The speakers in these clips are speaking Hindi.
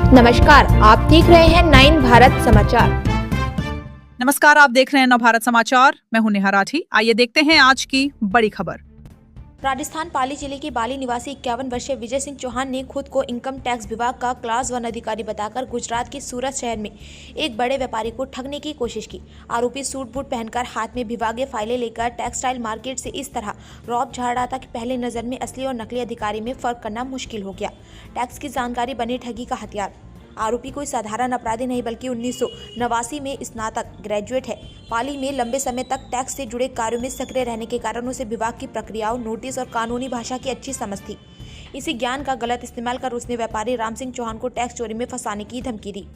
नमस्कार, आप देख रहे हैं 9 भारत समाचार। नमस्कार, आप देख रहे हैं नवभारत समाचार। मैं हूं नेहा राठी। आइए देखते हैं आज की बड़ी खबर। राजस्थान पाली जिले के बाली निवासी 51 वर्षीय विजय सिंह चौहान ने खुद को इनकम टैक्स विभाग का क्लास 1 अधिकारी बताकर गुजरात के सूरत शहर में एक बड़े व्यापारी को ठगने की कोशिश की। आरोपी सूट बूट पहनकर हाथ में विभागीय फाइलें लेकर टेक्सटाइल मार्केट से इस तरह रौब झाड़ रहा था कि पहले नजर में असली और नकली अधिकारी में फर्क करना मुश्किल हो गया। टैक्स की जानकारी बनी ठगी का हथियार। आरोपी कोई साधारण अपराधी नहीं बल्कि 1989 में स्नातक ग्रेजुएट है। पाली में लंबे समय तक टैक्स से जुड़े कार्यों में सक्रिय रहने के कारण उसे विभाग की प्रक्रियाओं, नोटिस और कानूनी भाषा की अच्छी समझ थी। इसी ज्ञान का गलत इस्तेमाल कर उसने व्यापारी राम सिंह चौहान को टैक्स चोरी में फंसाने की धमकी दी।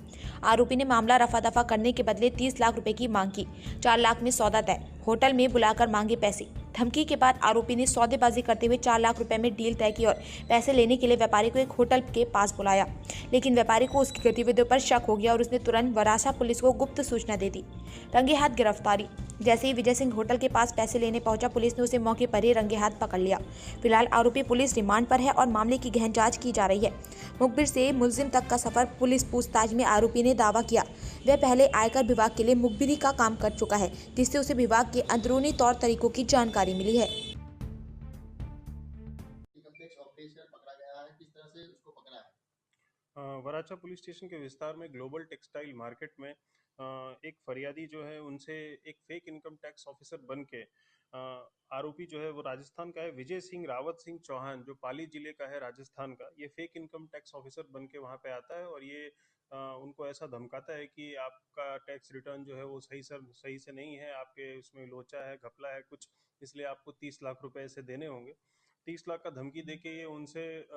आरोपी ने मामला रफा दफा करने के बदले 30 लाख रुपए की मांग की। 4 लाख में सौदा तय। होटल में बुलाकर मांगे पैसे। धमकी के बाद आरोपी ने सौदेबाजी करते हुए 4 लाख रुपए में डील तय की और पैसे लेने के लिए व्यापारी को एक होटल के पास बुलाया। लेकिन व्यापारी को उसकी गतिविधियों पर शक हो गया और उसने तुरंत वराछा पुलिस को गुप्त सूचना दे दी। रंगे हाथ गिरफ्तारी। जैसे ही विजय सिंह होटल के पास पैसे लेने पहुंचा, पुलिस ने उसे मौके पर ही रंगे हाथ पकड़ लिया। फिलहाल आरोपी पुलिस रिमांड पर है और मामले की गहन जांच की जा रही है। मुखबिर से मुलजिम तक का सफर। पुलिस पूछताछ में आरोपी ने दावा किया वह पहले आयकर विभाग के लिए मुखबिरी का काम कर चुका है, जिससे उसे विभाग के अंदरूनी तौर तरीकों की जानकारी मिली है। इनकम टैक्स ऑफिसर पकड़ा गया है, किस तरह से उसको पकड़ा है? वराछा पुलिस स्टेशन के विस्तार में ग्लोबल टेक्सटाइल मार्केट में एक फरियादी जो है उनसे एक फेक इनकम टैक्स ऑफिसर बन के आरोपी जो है वो राजस्थान का है, विजय सिंह रावत सिंह चौहान, जो पाली जिले का है राजस्थान का। ये फेक इनकम टैक्स ऑफिसर बन के वहाँ पे आता है और ये उनको ऐसा धमकाता है कि आपका टैक्स रिटर्न जो है वो सही से नहीं है, आपके उसमें लोचा है, घपला है कुछ, इसलिए आपको 30 लाख रुपए ऐसे देने होंगे। 30 लाख का धमकी देके ये उनसे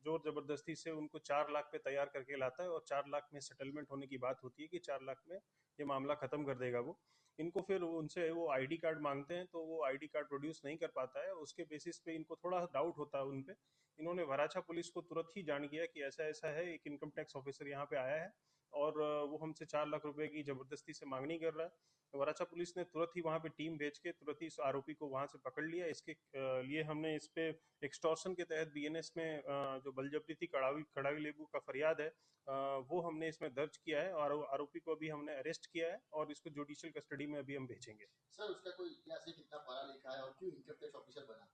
जोर जबरदस्ती से उनको 4 लाख पे तैयार करके लाता है और 4 लाख में सेटलमेंट होने की बात होती है कि 4 लाख में ये मामला खत्म कर देगा वो। इनको फिर उनसे वो आईडी कार्ड मांगते हैं, तो वो आईडी कार्ड प्रोड्यूस नहीं कर पाता है। उसके बेसिस पे इनको थोड़ा डाउट होता है उन पे। इन्होंने वराछा पुलिस को तुरंत ही जान किया कि ऐसा ऐसा है, एक इनकम टैक्स ऑफिसर यहाँ पे आया है और वो हमसे 4 लाख रुपए की जबरदस्ती से मांगनी कर रहा है। वराछा पुलिस ने तुरंत ही वहां पे टीम भेज के तुरंत ही इस आरोपी को वहां से पकड़ लिया। इसके लिए हमने इस पे एक्सटॉर्शन के तहत बीएनएस में जो बलजबरी कड़ावी कड़ावी लेबू का फरियाद है वो हमने इसमें दर्ज किया है और आरोपी को अभी हमने अरेस्ट किया है और इसको जुडिशियल कस्टडी में अभी हम भेजेंगे। सर, उसका कोई इतिहास है, कितना पढ़ा लिखा है और क्यों इनकम टैक्स ऑफिसर बना?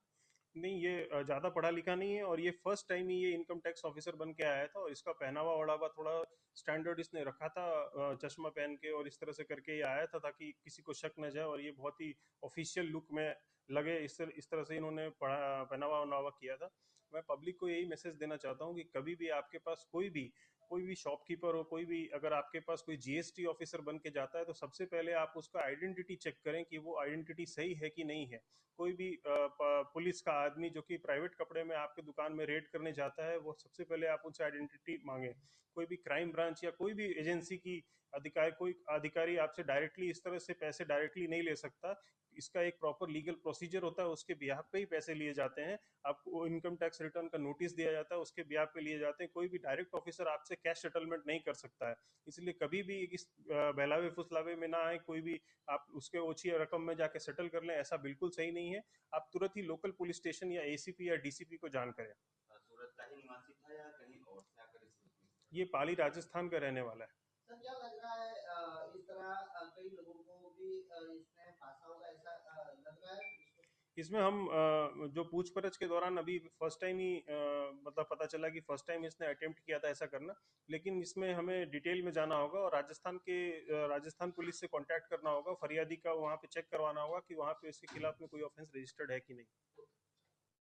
नहीं, ये ज़्यादा पढ़ा लिखा नहीं है और ये फर्स्ट टाइम ही ये इनकम टैक्स ऑफिसर बन के आया था और इसका पहनावा वड़ावा थोड़ा स्टैंडर्ड इसने रखा था, चश्मा पहन के और इस तरह से करके ये आया था ताकि किसी को शक न जाए और ये बहुत ही ऑफिशियल लुक में लगे। इस तरह से इन्होंने पहनावा वनावा किया था। मैं पब्लिक को यही मैसेज देना चाहता हूँ कि कभी भी आपके पास कोई भी शॉपकीपर हो, कोई भी अगर आपके पास कोई जीएसटी ऑफिसर बन के जाता है तो सबसे पहले आप उसका आइडेंटिटी चेक करें कि वो आइडेंटिटी सही है कि नहीं है। कोई भी पुलिस का आदमी जो कि प्राइवेट कपड़े में आपके दुकान में रेड करने जाता है, वो सबसे पहले आप उनसे आइडेंटिटी मांगे। कोई भी क्राइम ब्रांच या कोई भी एजेंसी की अधिकारी, कोई अधिकारी आपसे डायरेक्टली इस तरह से पैसे डायरेक्टली नहीं ले सकता। इसका एक प्रॉपर लीगल प्रोसीजर होता है, उसके बिहाफ पे ही पैसे लिए जाते हैं। आपको इनकम टैक्स रिटर्न का नोटिस दिया जाता है, उसके बिहाफ पे लिए जाते हैं। कोई भी डायरेक्ट ऑफिसर आपसे कैश सेटलमेंट नहीं कर सकता है। इसलिए कभी भी इस बहलावे फुसलावे में ना आए। कोई भी आप उसके ओछी रकम में जाके सेटल कर लें, ऐसा बिल्कुल सही नहीं है। आप तुरंत ही लोकल पुलिस स्टेशन या एसीपी या डीसीपी को जान करें। सूरत का ही निवासी था या कहीं और से आकर इस ये पाली राजस्थान का रहने वाला है। सर, क्या लग रहा है इस तरह कई लोगों को भी इसमें फांसा होगा, ऐसा लग रहा है इसको? इसमें हम जो पूछपरछ के दौरान अभी फर्स्ट टाइम ही मतलब पता चला कि फर्स्ट टाइम इसने अटेम्प्ट किया था ऐसा करना। लेकिन इसमें हमें डिटेल में जाना होगा और राजस्थान पुलिस से कांटेक्ट करना होगा, फरियादी का वहाँ पे चेक करवाना होगा कि वहाँ पे इसके खिलाफ में कोई ऑफेंस रजिस्टर्ड है कि नहीं।